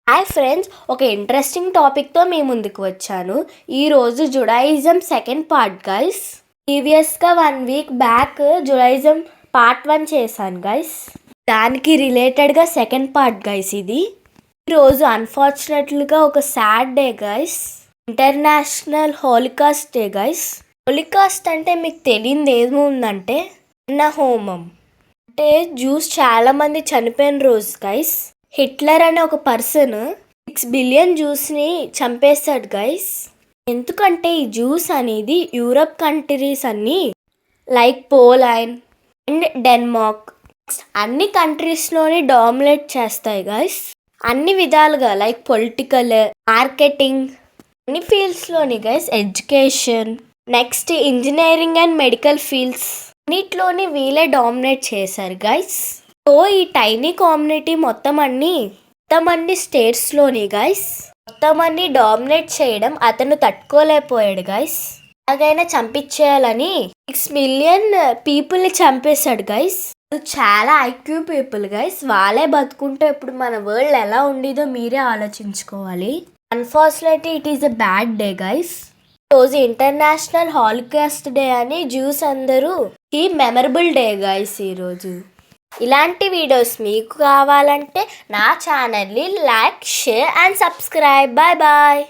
Hi friends, ఒక interesting టాపిక్తో మీ ముందుకు వచ్చాను. ఈరోజు జుడాయిజం సెకండ్ పార్ట్ గైస్. ప్రీవియస్గా 1 వీక్ బ్యాక్ జుడాయిజం పార్ట్ 1 చేశాను గైస్. దానికి రిలేటెడ్గా సెకండ్ పార్ట్ గైస్ ఇది. ఈరోజు అన్ఫార్చునేట్లీగా ఒక sad day guys. International holocaust day guys. Holocaust అంటే మీకు తెలియదు ఏముందంటే నా హోమం. అంటే జ్యూస్ చాలా మంది చనిపోయిన రోజు గైస్. హిట్లర్ అనే ఒక పర్సన్ 6 బిలియన్ జ్యూస్ని చంపేశాడు గైస్. ఎందుకంటే ఈ జ్యూస్ అనేది యూరప్ కంట్రీస్ అన్ని లైక్ పోలాండ్ అండ్ డెన్మార్క్ అన్ని కంట్రీస్లోని డామినేట్ చేస్తాయి గైస్. అన్ని విధాలుగా లైక్ పొలిటికల్, మార్కెటింగ్, అన్ని ఫీల్డ్స్లోని guys, education, next engineering and medical fields అన్నిట్లోని వీళ్ళే డామినేట్ చేశారు గైస్. సో ఈ టైనీ కమ్యూనిటీ మొత్తం అన్ని స్టేట్స్లోని గైస్ మొత్తం అన్ని డామినేట్ చేయడం అతను తట్టుకోలేకపోయాడు గైస్. ఎలాగైనా చంపించేయాలని 6 మిలియన్ పీపుల్ని చంపేశాడు గైస్. చాలా ఐక్యూ పీపుల్ గైస్. వాళ్ళే బతుకుంటే ఇప్పుడు మన వరల్డ్ ఎలా ఉండేదో మీరే ఆలోచించుకోవాలి. Unfortunately it is a bad day guys. రోజు ఇంటర్నేషనల్ హాలోకాస్ట్ డే అని జ్యూస్ అందరూ ఈ మెమరబుల్ డే గైస్. ఈరోజు ఇలాంటి వీడియోస్ మీకు కావాలంటే నా ఛానల్ని like, share and subscribe. Bye bye.